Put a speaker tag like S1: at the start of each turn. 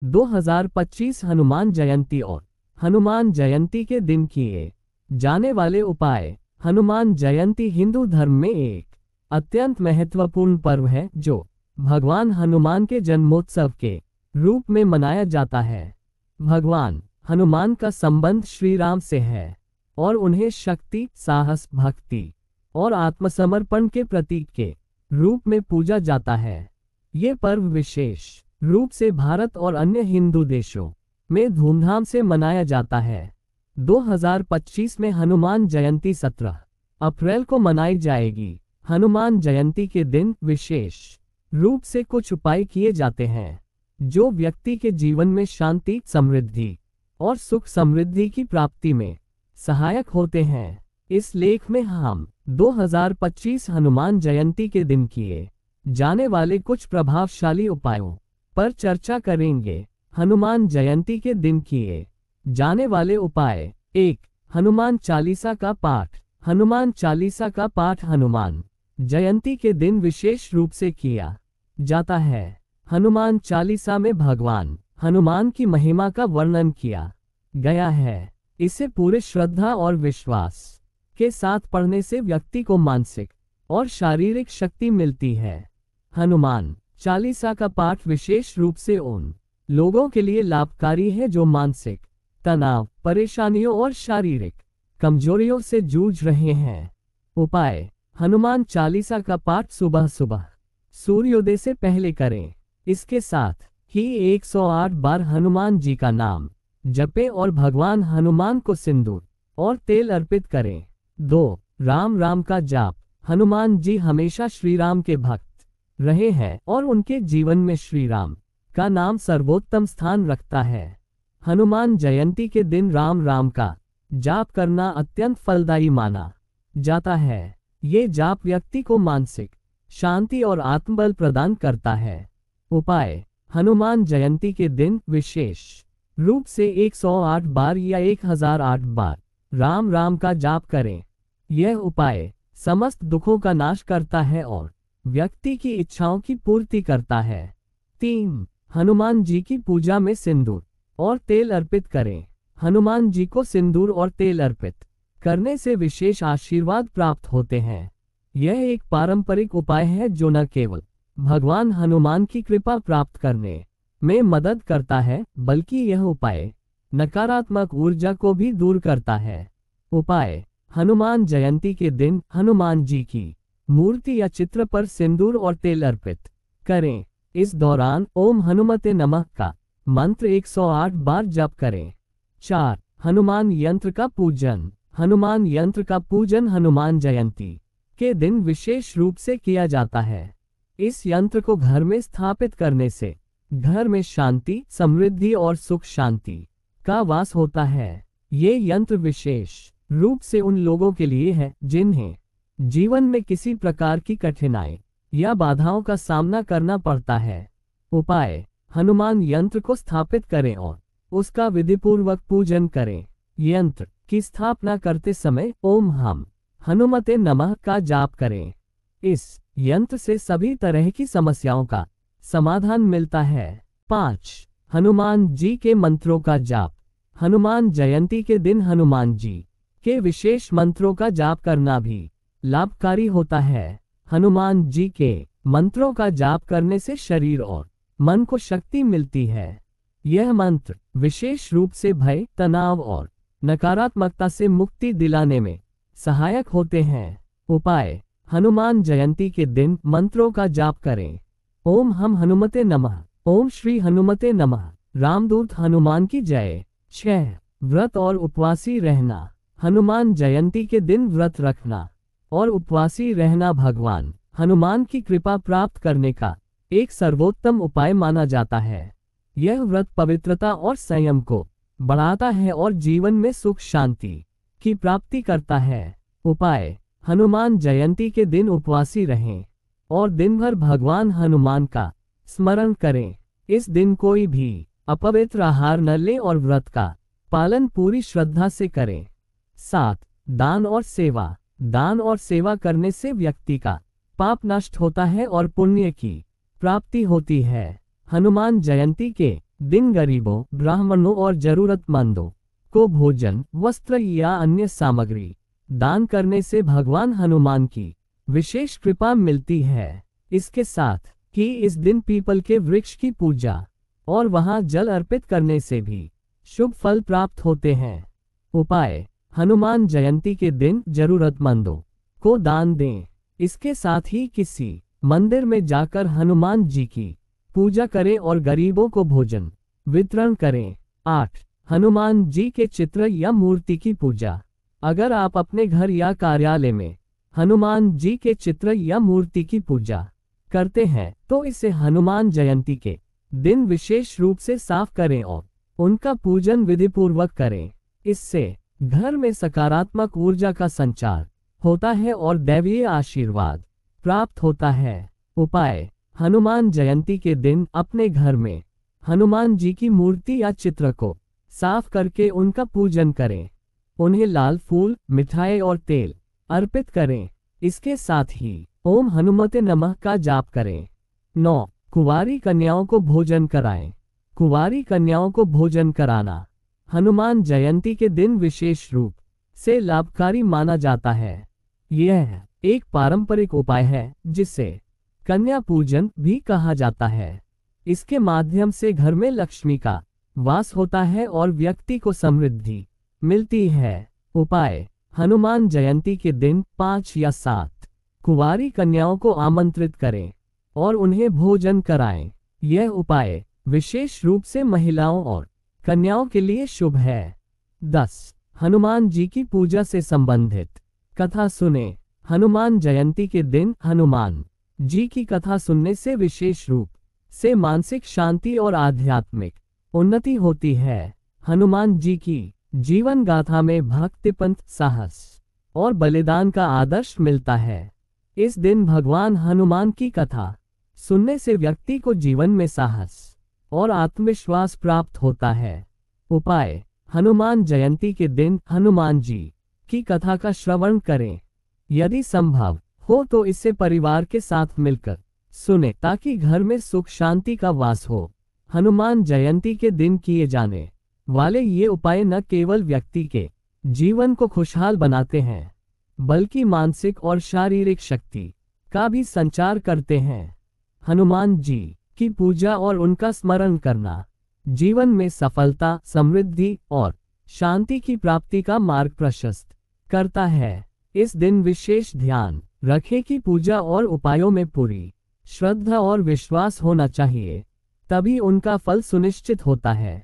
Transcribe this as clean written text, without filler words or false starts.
S1: 2025 हनुमान जयंती और हनुमान जयंती के दिन किए जाने वाले उपाय। हनुमान जयंती हिंदू धर्म में एक अत्यंत महत्वपूर्ण पर्व है जो भगवान हनुमान के जन्मोत्सव के रूप में मनाया जाता है। भगवान हनुमान का संबंध श्री राम से है और उन्हें शक्ति, साहस, भक्ति और आत्मसमर्पण के प्रतीक के रूप में पूजा जाता है। ये पर्व विशेष रूप से भारत और अन्य हिंदू देशों में धूमधाम से मनाया जाता है। 2025 में हनुमान जयंती 17 अप्रैल को मनाई जाएगी। हनुमान जयंती के दिन विशेष रूप से कुछ उपाय किए जाते हैं जो व्यक्ति के जीवन में शांति, समृद्धि और सुख समृद्धि की प्राप्ति में सहायक होते हैं। इस लेख में हम 2025 हनुमान जयंती के दिन किए जाने वाले कुछ प्रभावशाली उपायों पर चर्चा करेंगे। हनुमान जयंती के दिन किए जाने वाले उपाय। 1. हनुमान चालीसा का पाठ। हनुमान चालीसा का पाठ हनुमान जयंती के दिन विशेष रूप से किया जाता है। हनुमान चालीसा में भगवान हनुमान की महिमा का वर्णन किया गया है। इसे पूरे श्रद्धा और विश्वास के साथ पढ़ने से व्यक्ति को मानसिक और शारीरिक शक्ति मिलती है। हनुमान चालीसा का पाठ विशेष रूप से उन लोगों के लिए लाभकारी है जो मानसिक तनाव, परेशानियों और शारीरिक कमजोरियों से जूझ रहे हैं। उपाय। हनुमान चालीसा का पाठ सुबह सुबह सूर्योदय से पहले करें। इसके साथ ही 108 बार हनुमान जी का नाम जपें और भगवान हनुमान को सिंदूर और तेल अर्पित करें। 2. राम राम का जाप। हनुमान जी हमेशा श्री राम के भक्त रहे हैं और उनके जीवन में श्री राम का नाम सर्वोत्तम स्थान रखता है। हनुमान जयंती के दिन राम राम का जाप करना अत्यंत फलदायी माना जाता है। ये जाप व्यक्ति को मानसिक शांति और आत्मबल प्रदान करता है। उपाय। हनुमान जयंती के दिन विशेष रूप से 108 बार या 1008 बार राम राम का जाप करें। यह उपाय समस्त दुखों का नाश करता है और व्यक्ति की इच्छाओं की पूर्ति करता है। 3. हनुमान जी की पूजा में सिंदूर और तेल अर्पित करें। हनुमान जी को सिंदूर और तेल अर्पित करने से विशेष आशीर्वाद प्राप्त होते हैं। यह एक पारंपरिक उपाय है जो न केवल भगवान हनुमान की कृपा प्राप्त करने में मदद करता है बल्कि यह उपाय नकारात्मक ऊर्जा को भी दूर करता है। उपाय। हनुमान जयंती के दिन हनुमान जी की मूर्ति या चित्र पर सिंदूर और तेल अर्पित करें। इस दौरान ओम हनुमते नमः का मंत्र 108 बार जप करें। 4. हनुमान यंत्र का पूजन। हनुमान यंत्र का पूजन हनुमान जयंती के दिन विशेष रूप से किया जाता है। इस यंत्र को घर में स्थापित करने से घर में शांति, समृद्धि और सुख शांति का वास होता है। ये यंत्र विशेष रूप से उन लोगों के लिए है जिन्हें जीवन में किसी प्रकार की कठिनाई या बाधाओं का सामना करना पड़ता है। उपाय। हनुमान यंत्र को स्थापित करें और उसका विधिपूर्वक पूजन करें। यंत्र की स्थापना करते समय ओम हम हनुमते नमः का जाप करें। इस यंत्र से सभी तरह की समस्याओं का समाधान मिलता है। 5. हनुमान जी के मंत्रों का जाप। हनुमान जयंती के दिन हनुमान जी के विशेष मंत्रों का जाप करना भी लाभकारी होता है। हनुमान जी के मंत्रों का जाप करने से शरीर और मन को शक्ति मिलती है। यह मंत्र विशेष रूप से भय, तनाव और नकारात्मकता से मुक्ति दिलाने में सहायक होते हैं। उपाय। हनुमान जयंती के दिन मंत्रों का जाप करें। ओम हम हनुमते नमः, ओम श्री हनुमते नमः, रामदूत हनुमान की जय। 6. व्रत और उपवासी रहना। हनुमान जयंती के दिन व्रत रखना और उपवासी रहना भगवान हनुमान की कृपा प्राप्त करने का एक सर्वोत्तम उपाय माना जाता है। यह व्रत पवित्रता और संयम को बढ़ाता है और जीवन में सुख शांति की प्राप्ति करता है। उपाय। हनुमान जयंती के दिन उपवासी रहें और दिन भर भगवान हनुमान का स्मरण करें। इस दिन कोई भी अपवित्र आहार न लें और व्रत का पालन पूरी श्रद्धा से करें। 7. दान और सेवा। दान और सेवा करने से व्यक्ति का पाप नष्ट होता है और पुण्य की प्राप्ति होती है। हनुमान जयंती के दिन गरीबों, ब्राह्मणों और जरूरतमंदों को भोजन, वस्त्र या अन्य सामग्री दान करने से भगवान हनुमान की विशेष कृपा मिलती है। इसके साथ ही इस दिन पीपल के वृक्ष की पूजा और वहां जल अर्पित करने से भी शुभ फल प्राप्त होते हैं। उपाय: हनुमान जयंती के दिन जरूरतमंदों को दान दें। इसके साथ ही किसी मंदिर में जाकर हनुमान जी की पूजा करें और गरीबों को भोजन वितरण करें। 8. हनुमान जी के चित्र या मूर्ति की पूजा। अगर आप अपने घर या कार्यालय में हनुमान जी के चित्र या मूर्ति की पूजा करते हैं तो इसे हनुमान जयंती के दिन विशेष रूप से साफ करें और उनका पूजन विधिपूर्वक करें। इससे घर में सकारात्मक ऊर्जा का संचार होता है और दैवीय आशीर्वाद प्राप्त होता है। उपाय: हनुमान जयंती के दिन अपने घर में हनुमान जी की मूर्ति या चित्र को साफ करके उनका पूजन करें। उन्हें लाल फूल, मिठाई और तेल अर्पित करें। इसके साथ ही ओम हनुमते नमः का जाप करें। 9. कुंवारी कन्याओं को भोजन कराएं। कुंवारी कन्याओं को भोजन कराना हनुमान जयंती के दिन विशेष रूप से लाभकारी माना जाता है। यह एक पारंपरिक उपाय है जिसे कन्या पूजन भी कहा जाता है। इसके माध्यम से घर में लक्ष्मी का वास होता है और व्यक्ति को समृद्धि मिलती है। उपाय: हनुमान जयंती के दिन 5 या 7 कुंवारी कन्याओं को आमंत्रित करें और उन्हें भोजन कराएं। यह उपाय विशेष रूप से महिलाओं और कन्याओं के लिए शुभ है। 10. हनुमान जी की पूजा से संबंधित कथा सुने। हनुमान जयंती के दिन हनुमान जी की कथा सुनने से विशेष रूप से मानसिक शांति और आध्यात्मिक उन्नति होती है। हनुमान जी की जीवन गाथा में भक्तिपंथ, साहस और बलिदान का आदर्श मिलता है। इस दिन भगवान हनुमान की कथा सुनने से व्यक्ति को जीवन में साहस और आत्मविश्वास प्राप्त होता है। उपाय: हनुमान जयंती के दिन हनुमान जी की कथा का श्रवण करें। यदि संभव हो तो इसे परिवार के साथ मिलकर सुने ताकि घर में सुख शांति का वास हो। हनुमान जयंती के दिन किए जाने वाले ये उपाय न केवल व्यक्ति के जीवन को खुशहाल बनाते हैं बल्कि मानसिक और शारीरिक शक्ति का भी संचार करते हैं। हनुमान जी की पूजा और उनका स्मरण करना जीवन में सफलता, समृद्धि और शांति की प्राप्ति का मार्ग प्रशस्त करता है। इस दिन विशेष ध्यान रखें कि पूजा और उपायों में पूरी श्रद्धा और विश्वास होना चाहिए, तभी उनका फल सुनिश्चित होता है।